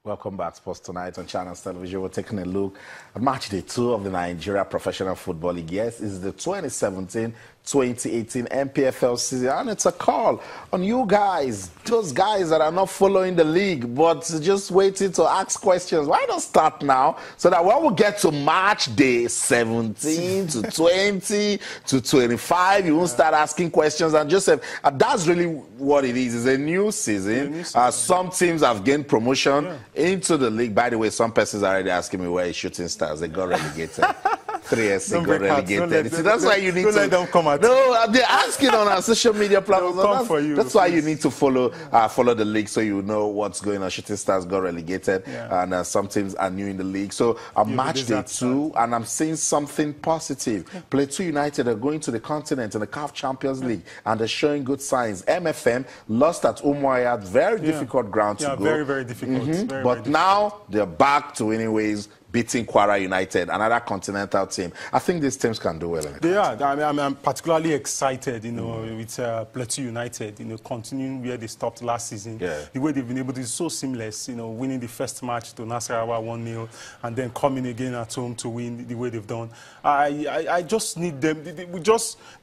Welcome back, Sports Tonight on Channels Television. We're taking a look at match day 2 of the Nigeria Professional Football League. Yes, it's the 2017-2018 NPFL season, and it's a call on you guys, those guys that are not following the league, but just waiting to ask questions. Why not start now, so that when we get to match day 17 to 20 to 25, you won't start asking questions. And Joseph, that's really what it is. It's a new season. Some teams have gained promotion into the league. By the way, some persons are already asking me where is Shooting Stars. They got relegated. 3 years ago, relegated. See, that's why you need to let them come at No, they're asking on our social media platforms. That's why you need to follow the league, so you know what's going on. Shooting Stars got relegated, and some teams are new in the league. So match day 2, and I'm seeing something positive. Plateau United are going to the continent in the CAF Champions League, and they're showing good signs. MFM lost at Umuahia, very difficult ground to go. Very, very difficult. But now they're back to winning ways, beating Kwara United, another continental team. I think these teams can do well in the continent. I'm particularly excited, with Plateau United, continuing where they stopped last season. The way they've been able to, is so seamless, winning the first match to Nasarawa 1-0, and then coming again at home to win the way they've done. I just need them,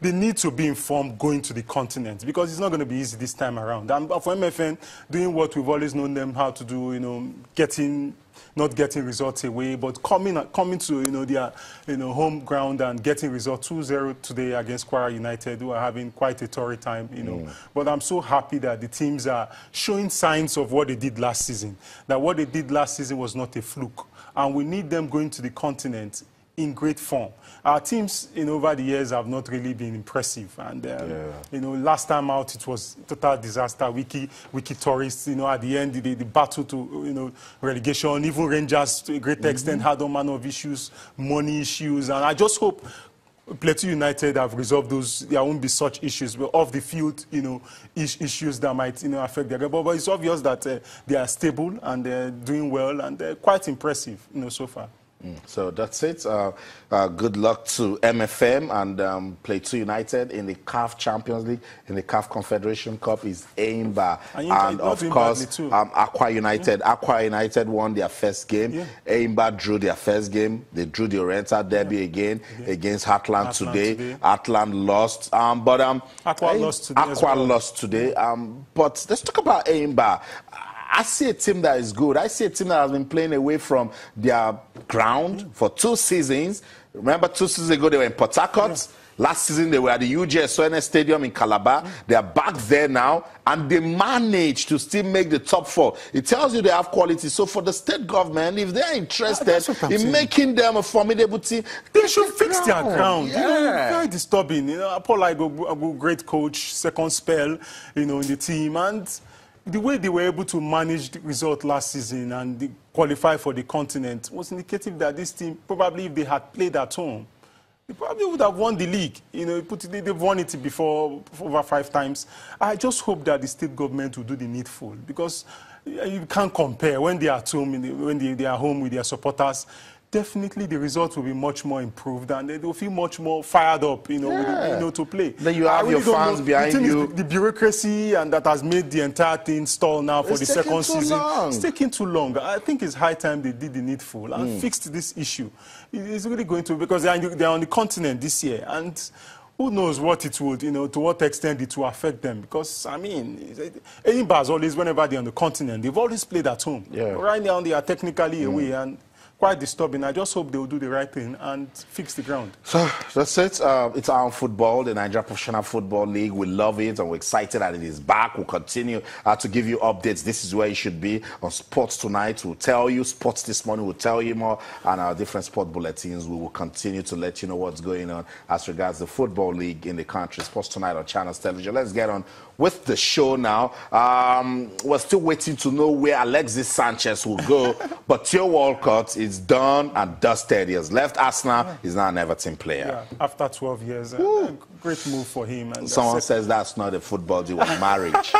they need to be informed going to the continent, because it's not going to be easy this time around. And for MFN, doing what we've always known them how to do, not getting results away, but coming to their home ground and getting results. 2-0 today against Kwara United, who are having quite a torrid time. But I'm so happy that the teams are showing signs of what they did last season. That what they did last season was not a fluke, and we need them going to the continent in great form. Our teams over the years have not really been impressive, and last time out it was total disaster. Wiki tourists, at the end the battle to relegation. Even Rangers to a great extent had a man of issues, money issues, and I just hope Plateau United have resolved those. There won't be such issues, but off the field, issues that might, affect their game. But it's obvious that they are stable and they're doing well, and they're quite impressive, so far. So that's it. Good luck to MFM and Plateau United in the CAF Champions League. In the CAF Confederation Cup is Eimba, and of course Aqua United. Aqua United won their first game. Eimba drew their first game. They drew the Oriental Derby again against Heartland today. Heartland lost, but Aqua lost today. But let's talk about Eimba. I see a team that is good. I see a team that has been playing away from their ground for 2 seasons. Remember, 2 seasons ago, they were in Port Harcourt. Last season, they were at the UGS Stadium in Calabar. They are back there now, and they managed to still make the top 4. It tells you they have quality. So for the state government, if they're interested in making them a formidable team, they should fix their ground. Very disturbing. Paul Igo, a great coach, second spell, in the team, and the way they were able to manage the result last season and qualify for the continent was indicative that this team, probably if they had played at home, they probably would have won the league. They've won it before over 5 times. I just hope that the state government will do the needful, because you can't compare when they are at home, when they are home with their supporters. Definitely the results will be much more improved, and they will feel much more fired up, to play. Then you have your fans behind you. The bureaucracy and that has made the entire thing stall now for the second season. It's taking too long. I think it's high time they did the needful and fixed this issue. It's really going to, because they're on the continent this year, and who knows what it would, to what extent it will affect them. Because, Eimba has always, whenever they're on the continent, they've always played at home. Right now they are technically away, and quite disturbing. I just hope they will do the right thing and fix the ground. So that's it. It's our football, the Nigeria Professional Football League. We love it, and we're excited that it is back. We'll continue to give you updates. This is where you should be on Sports Tonight. We'll tell you. Sports This Morning will tell you more, and our different sport bulletins. We will continue to let you know what's going on as regards the football league in the country. Sports Tonight on Channels Television. Let's get on with the show now. We're still waiting to know where Alexis Sanchez will go, but Theo Walcott is done and dusted. He has left Arsenal. He's now an Everton player. After 12 years, great move for him. And someone says that's not a football deal, it was marriage.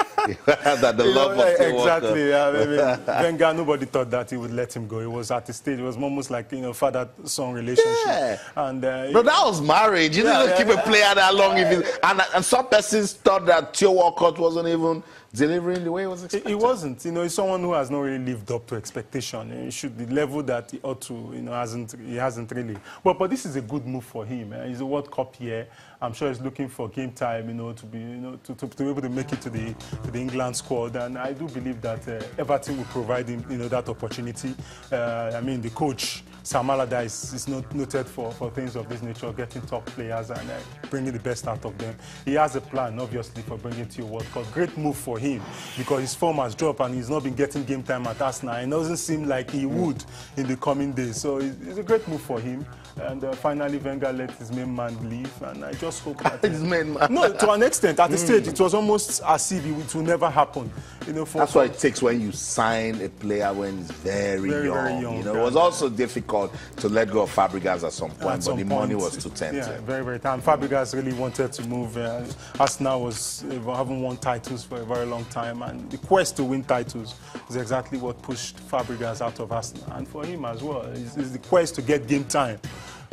That the love of Theo Walcott. Wenger, nobody thought that he would let him go. It was at the stage, it was almost like, father-son relationship. And but that was marriage. You didn't keep a player that long. And some persons thought that Theo Walcott wasn't even delivering the way it was expected? He wasn't. You know, he's someone who has not really lived up to expectation. He should the level that he ought to. You know, he hasn't really. But this is a good move for him. He's a World Cup year. I'm sure he's looking for game time. You know, to be to be able to make it to the England squad. And I do believe that Everton will provide him that opportunity. I mean, the coach Sam Allardyce is noted for things of this nature, getting top players and bringing the best out of them. He has a plan, obviously, for bringing to your World Cup. Great move for him because his form has dropped and he's not been getting game time at Arsenal. It doesn't seem like he would in the coming days. So it's a great move for him. And finally, Wenger let his main man leave. And I just hope that... his main man? No, to an extent. At the stage, it was almost as if it will never happen. You know, that's what it takes when you sign a player when he's very young. You know, it was also difficult to let go of Fabregas at some point, but the money was too tempting. Yeah, very time. Fabregas really wanted to move. Arsenal haven't won titles for a very long time, and the quest to win titles is exactly what pushed Fabregas out of Arsenal, and for him as well. It's the quest to get game time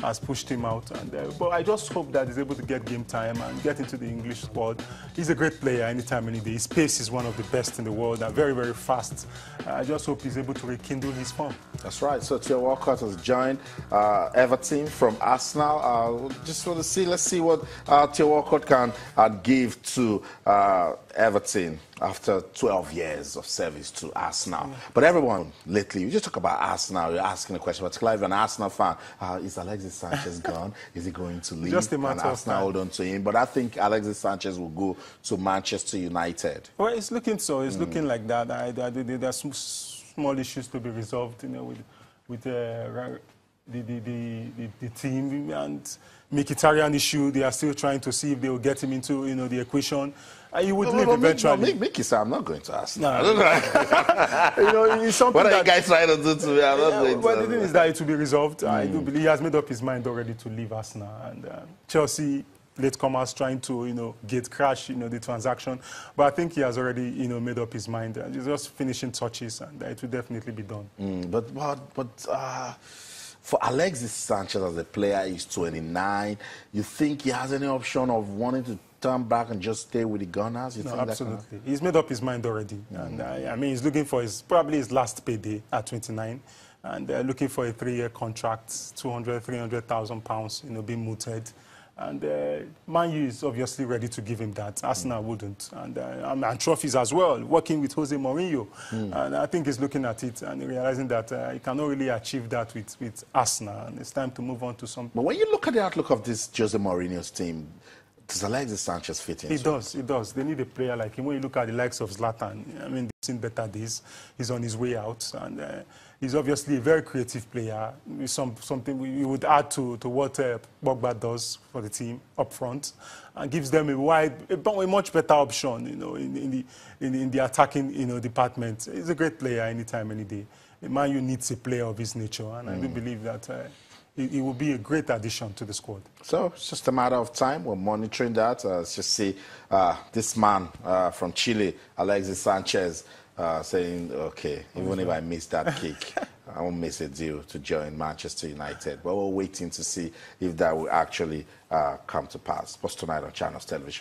has pushed him out. But I just hope that he's able to get game time and get into the English squad. He's a great player anytime, any day. His pace is one of the best in the world and very fast. I just hope he's able to rekindle his form. That's right. So Theo Walcott has joined Everton from Arsenal. Just want to see, let's see what Theo Walcott can give to Everton after 12 years of service to Arsenal. Yeah. But everyone lately, we just talk about Arsenal. You're asking a question, particularly if you're an Arsenal fan. Is Alexis Sanchez gone? Is he going to leave? Just a matter of Arsenal time. Hold on to him. But I think Alexis Sanchez will go to Manchester United. Well, it's looking so. It's looking like that. There's some small issues to be resolved, you know, with the team and Mkhitaryan issue. They are still trying to see if they will get him into the equation. He would leave eventually. Mickey said, I'm not going to Arsenal. No. It's something what are you guys trying to do to me? I'm not going to. But the thing is that it will be resolved. I do believe he has made up his mind already to leave Arsenal. And Chelsea latecomers trying to, gate crash, the transaction. But I think he has already, made up his mind. He's just finishing touches, and it will definitely be done. For Alexis Sanchez as a player, he's 29. You think he has any option of wanting to turn back and just stay with the Gunners? No, absolutely. He's made up his mind already. And I mean, he's looking for probably his last payday at 29. And looking for a 3-year contract, 200,000, 300,000 pounds, being mooted. And Man U is obviously ready to give him that. Arsenal wouldn't. And trophies as well, working with Jose Mourinho. And I think he's looking at it and realizing that he cannot really achieve that with Arsenal. And it's time to move on to something. But when you look at the outlook of this Jose Mourinho's team, does Alexis Sanchez fit in? He does. They need a player like him. When you look at the likes of Zlatan, I mean, they've seen better days. He's on his way out. And he's obviously a very creative player. Something we would add to what Pogba does for the team up front, and gives them a much better option, in the attacking, department. He's a great player anytime, any day. Man U needs a player of his nature, and I do believe that it will be a great addition to the squad. So it's just a matter of time. We're monitoring that. Let's just see this man from Chile, Alexis Sanchez, saying, okay, even if I miss that kick, I won't miss a deal to join Manchester United. But we're waiting to see if that will actually come to pass. Sports Tonight on Channels Television.